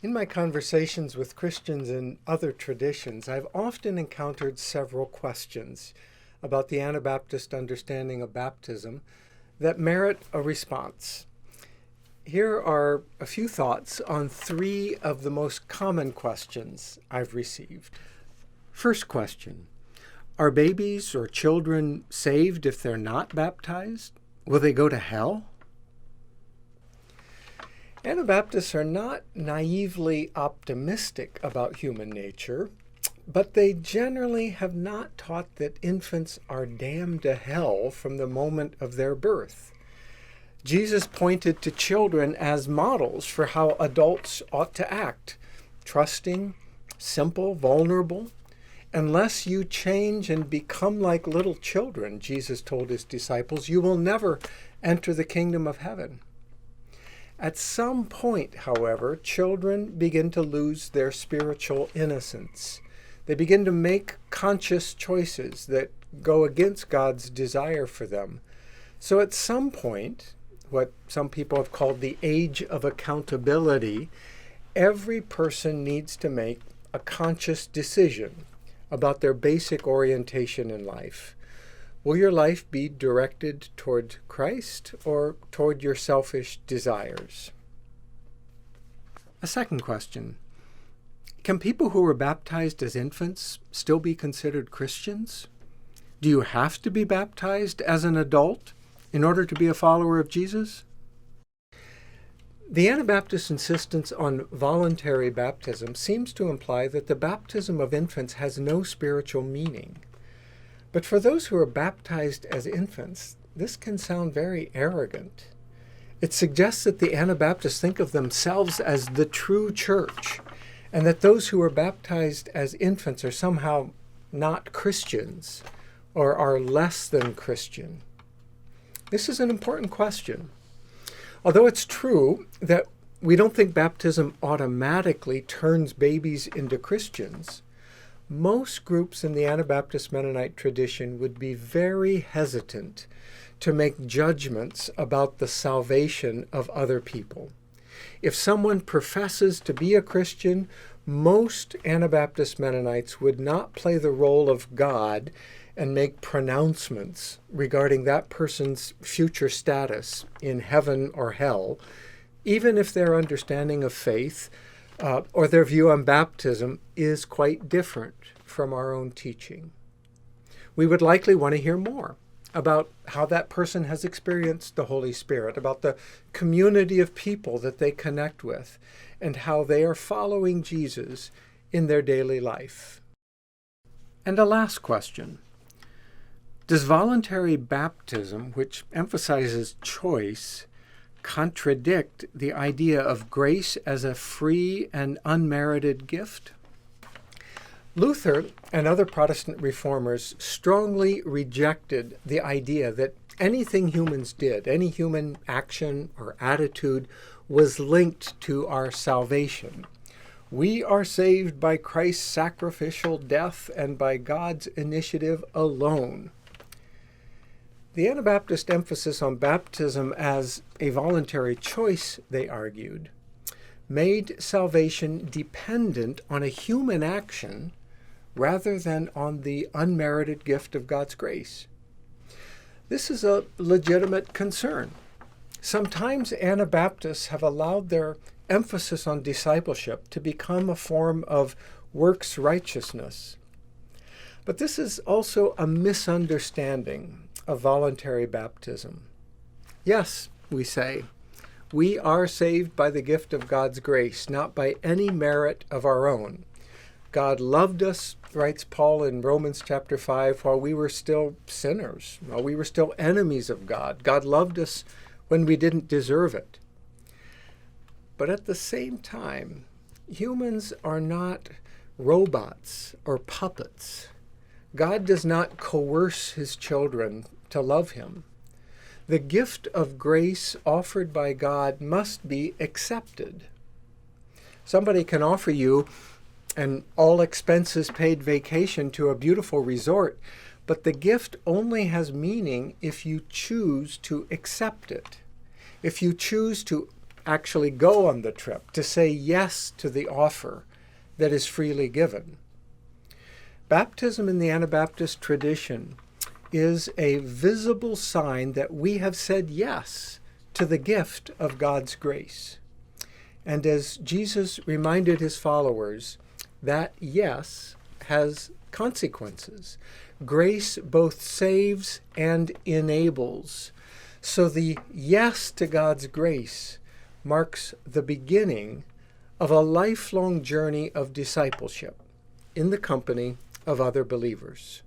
In my conversations with Christians in other traditions, I've often encountered several questions about the Anabaptist understanding of baptism that merit a response. Here are a few thoughts on three of the most common questions I've received. First question: are babies or children saved if they're not baptized? Will they go to hell? Anabaptists are not naively optimistic about human nature, but they generally have not taught that infants are damned to hell from the moment of their birth. Jesus pointed to children as models for how adults ought to act: trusting, simple, vulnerable. Unless you change and become like little children, Jesus told his disciples, you will never enter the kingdom of heaven. At some point, however, children begin to lose their spiritual innocence. They begin to make conscious choices that go against God's desire for them. So at some point, what some people have called the age of accountability, every person needs to make a conscious decision about their basic orientation in life. Will your life be directed toward Christ or toward your selfish desires? A second question: can people who were baptized as infants still be considered Christians? Do you have to be baptized as an adult in order to be a follower of Jesus? The Anabaptist insistence on voluntary baptism seems to imply that the baptism of infants has no spiritual meaning. But for those who are baptized as infants, this can sound very arrogant. It suggests that the Anabaptists think of themselves as the true church, and that those who are baptized as infants are somehow not Christians or are less than Christian. This is an important question. Although it's true that we don't think baptism automatically turns babies into Christians, most groups in the Anabaptist Mennonite tradition would be very hesitant to make judgments about the salvation of other people. If someone professes to be a Christian, most Anabaptist Mennonites would not play the role of God and make pronouncements regarding that person's future status in heaven or hell, even if their understanding of faith or their view on baptism is quite different from our own teaching. We would likely want to hear more about how that person has experienced the Holy Spirit, about the community of people that they connect with, and how they are following Jesus in their daily life. And a last question: does voluntary baptism, which emphasizes choice, contradict the idea of grace as a free and unmerited gift? Luther and other Protestant reformers strongly rejected the idea that anything humans did, any human action or attitude, was linked to our salvation. We are saved by Christ's sacrificial death and by God's initiative alone. The Anabaptist emphasis on baptism as a voluntary choice, they argued, made salvation dependent on a human action rather than on the unmerited gift of God's grace. This is a legitimate concern. Sometimes Anabaptists have allowed their emphasis on discipleship to become a form of works righteousness. But this is also a misunderstanding of voluntary baptism. Yes, we say, we are saved by the gift of God's grace, not by any merit of our own. God loved us, writes Paul in Romans chapter 5, while we were still sinners, while we were still enemies of God. God loved us when we didn't deserve it. But at the same time, humans are not robots or puppets. God does not coerce his children to love him. The gift of grace offered by God must be accepted. Somebody can offer you an all-expenses-paid vacation to a beautiful resort, but the gift only has meaning if you choose to accept it. If you choose to actually go on the trip, to say yes to the offer that is freely given. Baptism in the Anabaptist tradition is a visible sign that we have said yes to the gift of God's grace. And as Jesus reminded his followers, that yes has consequences. Grace both saves and enables. So the yes to God's grace marks the beginning of a lifelong journey of discipleship in the company of other believers.